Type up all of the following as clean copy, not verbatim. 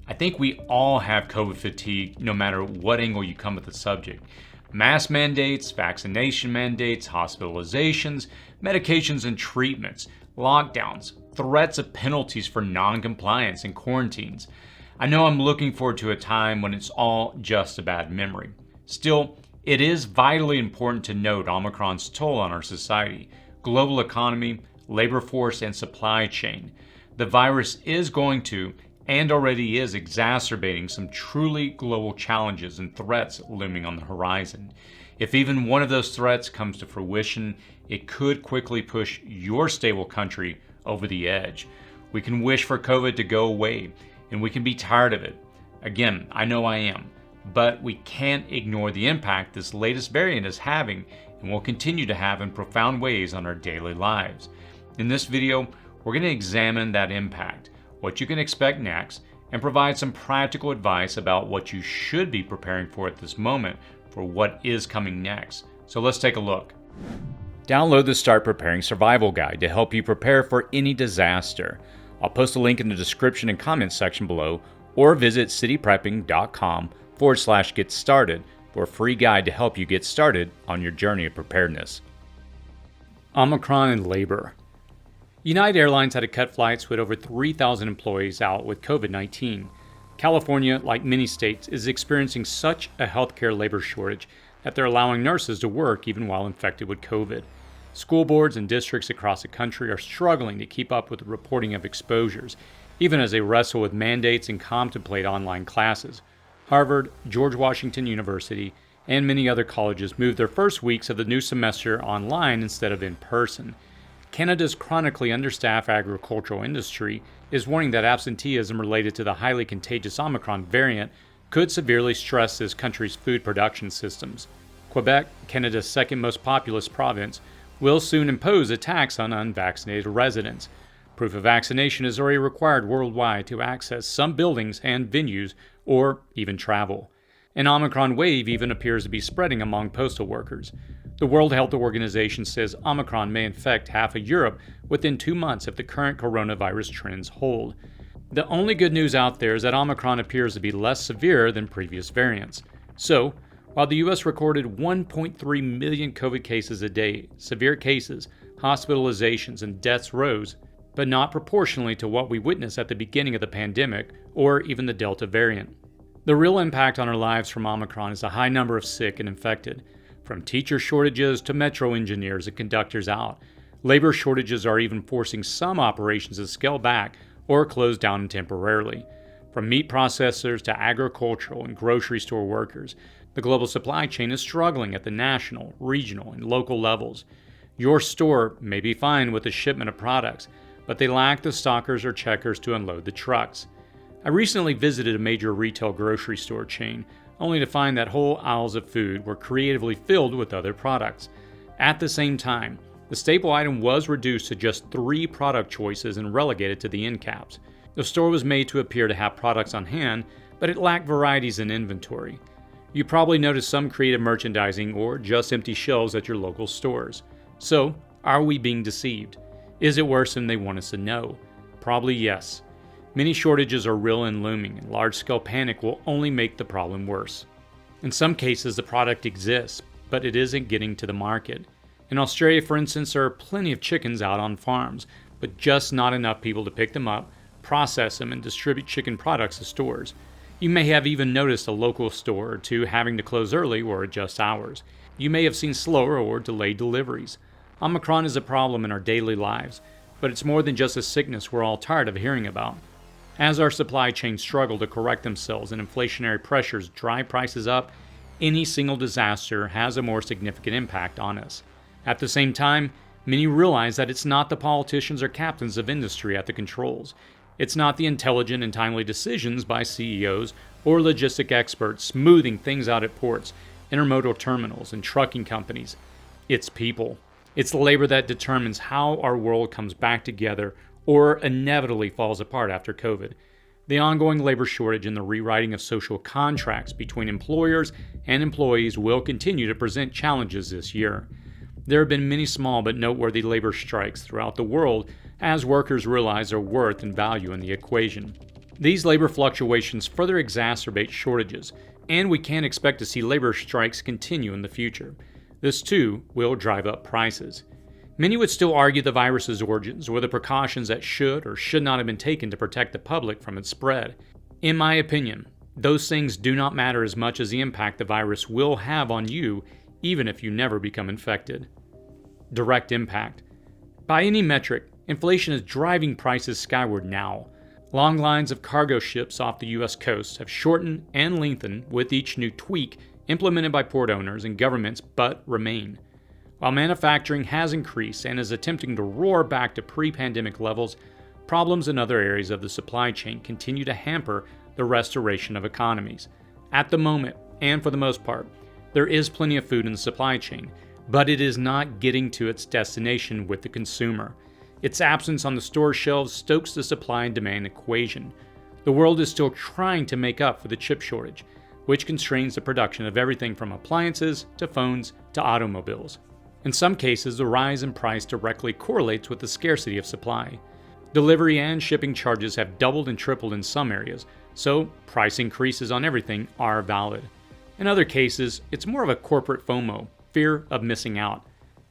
I think we all have COVID fatigue no matter what angle you come at the subject. Mask mandates, vaccination mandates, hospitalizations, medications and treatments, lockdowns, threats of penalties for non-compliance and quarantines. I know I'm looking forward to a time when it's all just a bad memory. Still, it is vitally important to note Omicron's toll on our society, global economy, labor force, and supply chain. The virus is going to, and already is, exacerbating some truly global challenges and threats looming on the horizon. If even one of those threats comes to fruition, it could quickly push your stable country over the edge. We can wish for COVID to go away, and we can be tired of it. Again, I know I am. But we can't ignore the impact this latest variant is having and will continue to have in profound ways on our daily lives. In this video, we're going to examine that impact, what you can expect next, and provide some practical advice about what you should be preparing for at this moment for what is coming next. So let's take a look. Download the Start Preparing Survival Guide to help you prepare for any disaster. I'll post a link in the description and comments section below, or visit cityprepping.com/get started for a free guide to help you get started on your journey of preparedness. Omicron and labor. United Airlines had to cut flights with over 3,000 employees out with COVID-19. California, like many states, is experiencing such a healthcare labor shortage that they're allowing nurses to work even while infected with COVID. School boards and districts across the country are struggling to keep up with the reporting of exposures, even as they wrestle with mandates and contemplate online classes. Harvard, George Washington University, and many other colleges moved their first weeks of the new semester online instead of in person. Canada's chronically understaffed agricultural industry is warning that absenteeism related to the highly contagious Omicron variant could severely stress this country's food production systems. Quebec, Canada's second most populous province, will soon impose a tax on unvaccinated residents. Proof of vaccination is already required worldwide to access some buildings and venues or even travel. An Omicron wave even appears to be spreading among postal workers. The World Health Organization says Omicron may infect half of Europe within 2 months if the current coronavirus trends hold. The only good news out there is that Omicron appears to be less severe than previous variants. So, while the U.S. recorded 1.3 million COVID cases a day, severe cases, hospitalizations, and deaths rose, but not proportionally to what we witnessed at the beginning of the pandemic or even the Delta variant. The real impact on our lives from Omicron is the high number of sick and infected. From teacher shortages to metro engineers and conductors out, labor shortages are even forcing some operations to scale back or close down temporarily. From meat processors to agricultural and grocery store workers, the global supply chain is struggling at the national, regional, and local levels. Your store may be fine with the shipment of products, but they lack the stockers or checkers to unload the trucks. I recently visited a major retail grocery store chain, only to find that whole aisles of food were creatively filled with other products. At the same time, the staple item was reduced to just 3 product choices and relegated to the end caps. The store was made to appear to have products on hand, but it lacked varieties in inventory. You probably noticed some creative merchandising or just empty shelves at your local stores. So, are we being deceived? Is it worse than they want us to know? Probably yes. Many shortages are real and looming, and large-scale panic will only make the problem worse. In some cases, the product exists, but it isn't getting to the market. In Australia, for instance, there are plenty of chickens out on farms, but just not enough people to pick them up, process them, and distribute chicken products to stores. You may have even noticed a local store or two having to close early or adjust hours. You may have seen slower or delayed deliveries. Omicron is a problem in our daily lives, but it's more than just a sickness we're all tired of hearing about. As our supply chains struggle to correct themselves and inflationary pressures drive prices up, any single disaster has a more significant impact on us. At the same time, many realize that it's not the politicians or captains of industry at the controls. It's not the intelligent and timely decisions by CEOs or logistic experts smoothing things out at ports, intermodal terminals, and trucking companies. It's people. It's the labor that determines how our world comes back together or inevitably falls apart after COVID. The ongoing labor shortage and the rewriting of social contracts between employers and employees will continue to present challenges this year. There have been many small but noteworthy labor strikes throughout the world as workers realize their worth and value in the equation. These labor fluctuations further exacerbate shortages, and we can expect to see labor strikes continue in the future. This too will drive up prices. Many would still argue the virus's origins or the precautions that should or should not have been taken to protect the public from its spread. In my opinion, those things do not matter as much as the impact the virus will have on you, even if you never become infected. Direct impact. By any metric, inflation is driving prices skyward now. Long lines of cargo ships off the U.S. coast have shortened and lengthened with each new tweak implemented by port owners and governments, but remain. While manufacturing has increased and is attempting to roar back to pre-pandemic levels, problems in other areas of the supply chain continue to hamper the restoration of economies. At the moment, and for the most part, there is plenty of food in the supply chain, but it is not getting to its destination with the consumer. Its absence on the store shelves stokes the supply and demand equation. The world is still trying to make up for the chip shortage, which constrains the production of everything from appliances to phones to automobiles. In some cases, the rise in price directly correlates with the scarcity of supply. Delivery and shipping charges have doubled and tripled in some areas, so price increases on everything are valid. In other cases, it's more of a corporate FOMO, fear of missing out.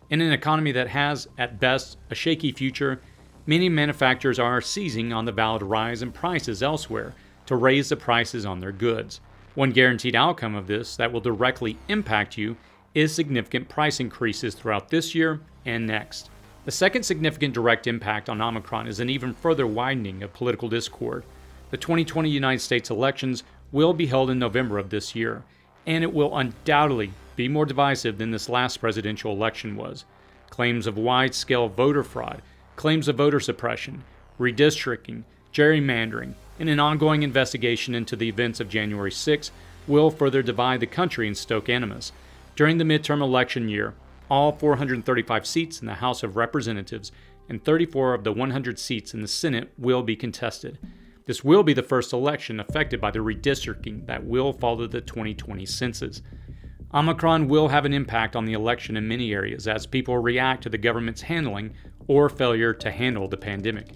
In an economy that has, at best, a shaky future, many manufacturers are seizing on the valid rise in prices elsewhere to raise the prices on their goods. One guaranteed outcome of this that will directly impact you is significant price increases throughout this year and next. The second significant direct impact on Omicron is an even further widening of political discord. The 2020 United States elections will be held in November of this year, and it will undoubtedly be more divisive than this last presidential election was. Claims of wide-scale voter fraud, claims of voter suppression, redistricting, gerrymandering, and an ongoing investigation into the events of January 6 will further divide the country and stoke animus. During the midterm election year, all 435 seats in the House of Representatives and 34 of the 100 seats in the Senate will be contested. This will be the first election affected by the redistricting that will follow the 2020 census. Omicron will have an impact on the election in many areas as people react to the government's handling or failure to handle the pandemic.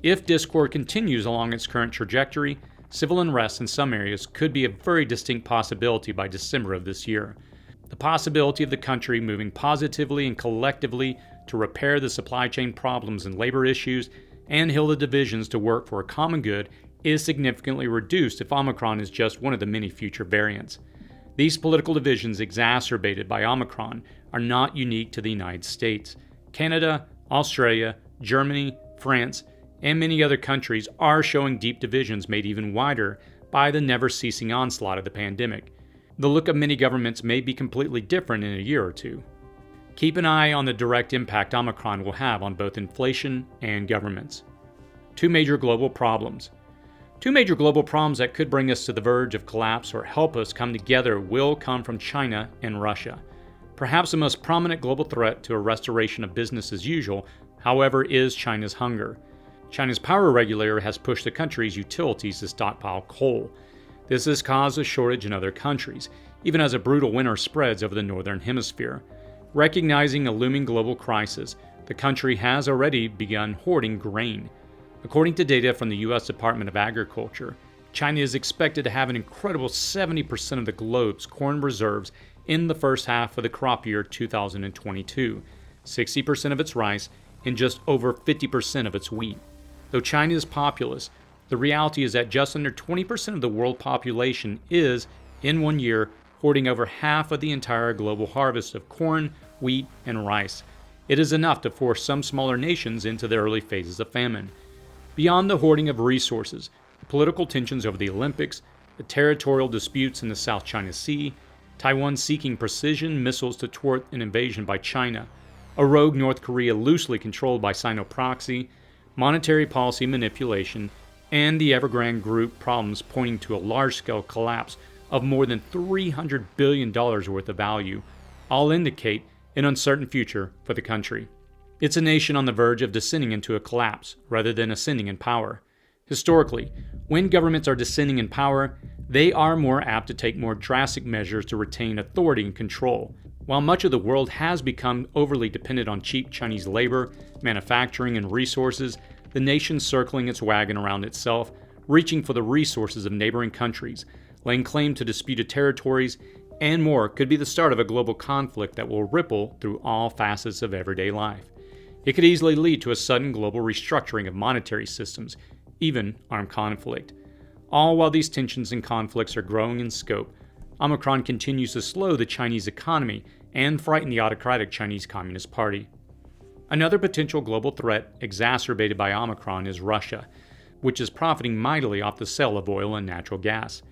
If discord continues along its current trajectory, civil unrest in some areas could be a very distinct possibility by December of this year. The possibility of the country moving positively and collectively to repair the supply chain problems and labor issues and heal the divisions to work for a common good is significantly reduced if Omicron is just one of the many future variants. These political divisions exacerbated by Omicron are not unique to the United States. Canada, Australia, Germany, France, and many other countries are showing deep divisions made even wider by the never-ceasing onslaught of the pandemic. The look of many governments may be completely different in a year or two. Keep an eye on the direct impact Omicron will have on both inflation and governments. Two major global problems that could bring us to the verge of collapse or help us come together will come from China and Russia. Perhaps the most prominent global threat to a restoration of business as usual, however, is China's hunger. China's power regulator has pushed the country's utilities to stockpile coal. This has caused a shortage in other countries, even as a brutal winter spreads over the northern hemisphere. Recognizing a looming global crisis, the country has already begun hoarding grain. According to data from the U.S. Department of Agriculture, China is expected to have an incredible 70% of the globe's corn reserves in the first half of the crop year 2022, 60% of its rice, and just over 50% of its wheat. Though China is populous, the reality is that just under 20% of the world population is, in 1 year, hoarding over half of the entire global harvest of corn, wheat, and rice. It is enough to force some smaller nations into the early phases of famine. Beyond the hoarding of resources, political tensions over the Olympics, the territorial disputes in the South China Sea, Taiwan seeking precision missiles to thwart an invasion by China, a rogue North Korea loosely controlled by Sino-proxy, monetary policy manipulation, and the Evergrande Group problems pointing to a large-scale collapse of more than $300 billion worth of value, all indicate an uncertain future for the country. It's a nation on the verge of descending into a collapse rather than ascending in power. Historically, when governments are descending in power, they are more apt to take more drastic measures to retain authority and control. While much of the world has become overly dependent on cheap Chinese labor, manufacturing, and resources, the nation circling its wagon around itself reaching for the resources of neighboring countries, laying claim to disputed territories, and more could be the start of a global conflict that will ripple through all facets of everyday life. It could easily lead to a sudden global restructuring of monetary systems, even armed conflict. All while these tensions and conflicts are growing in scope, Omicron continues to slow the Chinese economy and frighten the autocratic Chinese Communist Party. Another potential global threat exacerbated by Omicron is Russia, which is profiting mightily off the sale of oil and natural gas.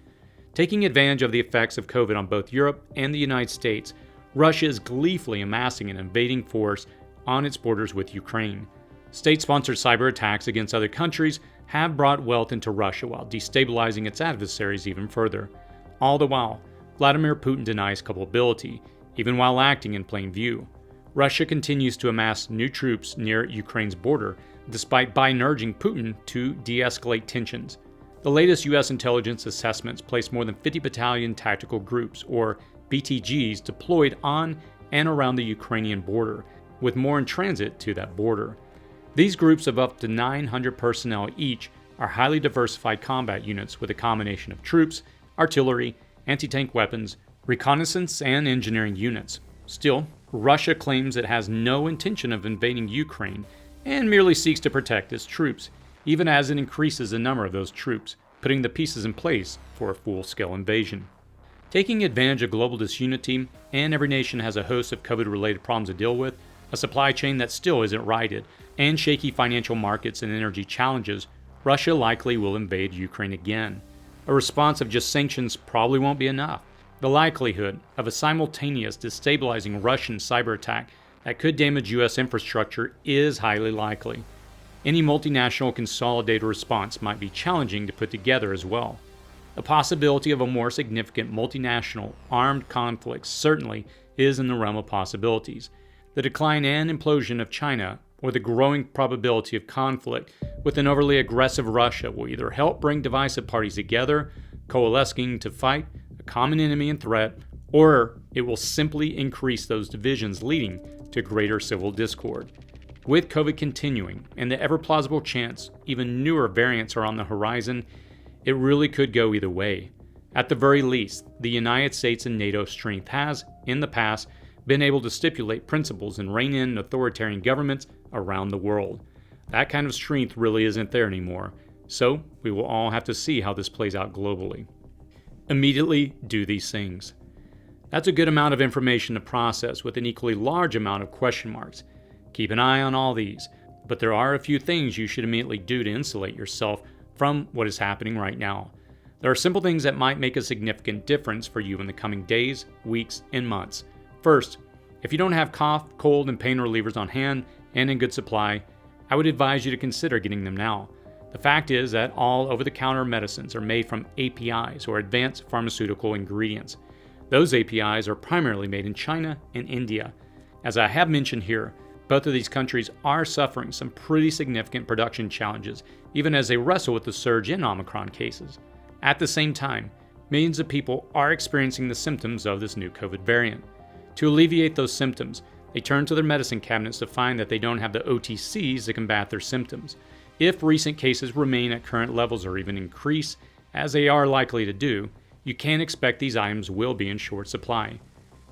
Taking advantage of the effects of COVID on both Europe and the United States, Russia is gleefully amassing an invading force on its borders with Ukraine. State-sponsored cyber attacks against other countries have brought wealth into Russia while destabilizing its adversaries even further. All the while, Vladimir Putin denies culpability, even while acting in plain view. Russia continues to amass new troops near Ukraine's border, despite Biden urging Putin to de-escalate tensions. The latest U.S. intelligence assessments place more than 50 battalion tactical groups, or BTGs, deployed on and around the Ukrainian border, with more in transit to that border. These groups of up to 900 personnel each are highly diversified combat units with a combination of troops, artillery, anti-tank weapons, reconnaissance, and engineering units. Still, Russia claims it has no intention of invading Ukraine and merely seeks to protect its troops, even as it increases the number of those troops, putting the pieces in place for a full-scale invasion. Taking advantage of global disunity, and every nation has a host of COVID-related problems to deal with, a supply chain that still isn't righted, and shaky financial markets and energy challenges, Russia likely will invade Ukraine again. A response of just sanctions probably won't be enough. The likelihood of a simultaneous destabilizing Russian cyber attack that could damage U.S. infrastructure is highly likely. Any multinational consolidated response might be challenging to put together as well. The possibility of a more significant multinational armed conflict certainly is in the realm of possibilities. The decline and implosion of China, or the growing probability of conflict with an overly aggressive Russia, will either help bring divisive parties together, coalescing to fight a common enemy and threat, or it will simply increase those divisions, leading to greater civil discord. With COVID continuing and the ever-plausible chance even newer variants are on the horizon, it really could go either way. At the very least, the United States and NATO strength has, in the past, been able to stipulate principles and rein in authoritarian governments around the world. That kind of strength really isn't there anymore, so we will all have to see how this plays out globally. Immediately do these things. That's a good amount of information to process with an equally large amount of question marks. Keep an eye on all these, but there are a few things you should immediately do to insulate yourself from what is happening right now. There are simple things that might make a significant difference for you in the coming days, weeks, and months. First, if you don't have cough, cold, and pain relievers on hand and in good supply, I would advise you to consider getting them now. The fact is that all over-the-counter medicines are made from APIs, or advanced pharmaceutical ingredients. Those APIs are primarily made in China and India. As I have mentioned here, both of these countries are suffering some pretty significant production challenges, even as they wrestle with the surge in Omicron cases. At the same time, millions of people are experiencing the symptoms of this new COVID variant. To alleviate those symptoms, they turn to their medicine cabinets to find that they don't have the OTCs to combat their symptoms. If recent cases remain at current levels or even increase, as they are likely to do, you can expect these items will be in short supply.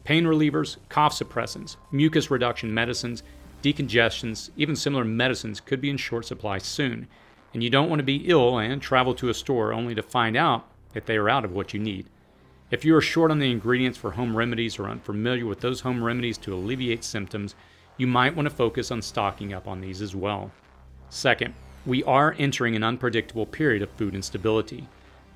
Pain relievers, cough suppressants, mucus reduction medicines, decongestants, even similar medicines could be in short supply soon, and you don't want to be ill and travel to a store only to find out that they are out of what you need. If you are short on the ingredients for home remedies or unfamiliar with those home remedies to alleviate symptoms, you might want to focus on stocking up on these as well. Second, we are entering an unpredictable period of food instability.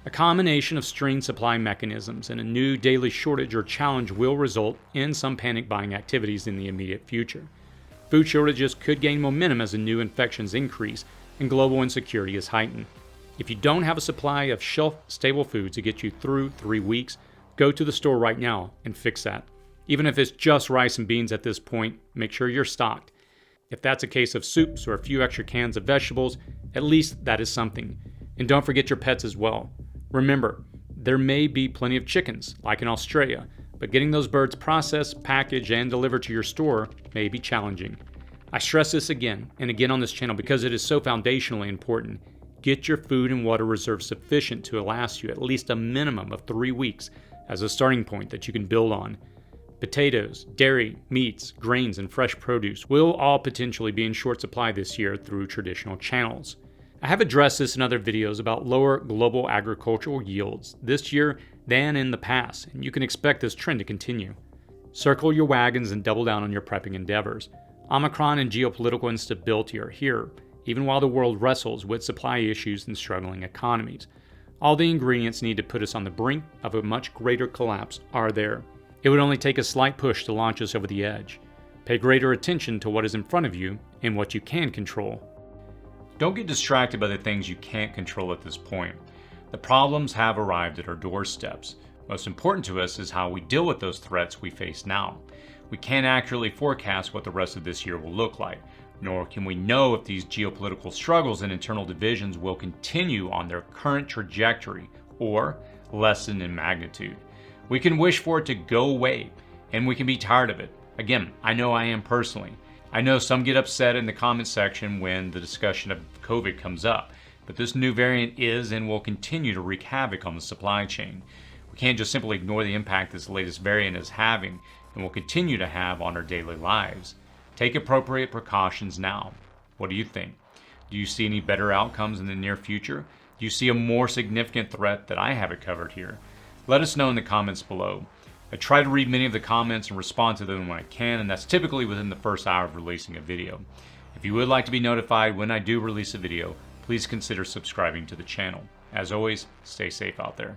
A combination of strained supply mechanisms and a new daily shortage or challenge will result in some panic buying activities in the immediate future. Food shortages could gain momentum as the new infections increase and global insecurity is heightened. If you don't have a supply of shelf-stable foods to get you through 3 weeks, go to the store right now and fix that. Even if it's just rice and beans at this point, make sure you're stocked. If that's a case of soups or a few extra cans of vegetables, at least that is something. And don't forget your pets as well. Remember, there may be plenty of chickens, like in Australia, but getting those birds processed, packaged, and delivered to your store may be challenging. I stress this again and again on this channel because it is so foundationally important. Get your food and water reserves sufficient to last you at least a minimum of 3 weeks as a starting point that you can build on. Potatoes, dairy, meats, grains, and fresh produce will all potentially be in short supply this year through traditional channels. I have addressed this in other videos about lower global agricultural yields this year than in the past, and you can expect this trend to continue. Circle your wagons and double down on your prepping endeavors. Omicron and geopolitical instability are here, even while the world wrestles with supply issues and struggling economies. All the ingredients needed to put us on the brink of a much greater collapse are there. It would only take a slight push to launch us over the edge. Pay greater attention to what is in front of you and what you can control. Don't get distracted by the things you can't control at this point. The problems have arrived at our doorsteps. Most important to us is how we deal with those threats we face now. We can't accurately forecast what the rest of this year will look like, nor can we know if these geopolitical struggles and internal divisions will continue on their current trajectory or lessen in magnitude. We can wish for it to go away, and we can be tired of it. Again, I know I am personally. I know some get upset in the comment section when the discussion of COVID comes up, but this new variant is and will continue to wreak havoc on the supply chain. We can't just simply ignore the impact this latest variant is having and will continue to have on our daily lives. Take appropriate precautions now. What do you think? Do you see any better outcomes in the near future? Do you see a more significant threat that I haven't covered here? Let us know in the comments below. I try to read many of the comments and respond to them when I can, and that's typically within the first hour of releasing a video. If you would like to be notified when I do release a video, please consider subscribing to the channel. As always, stay safe out there.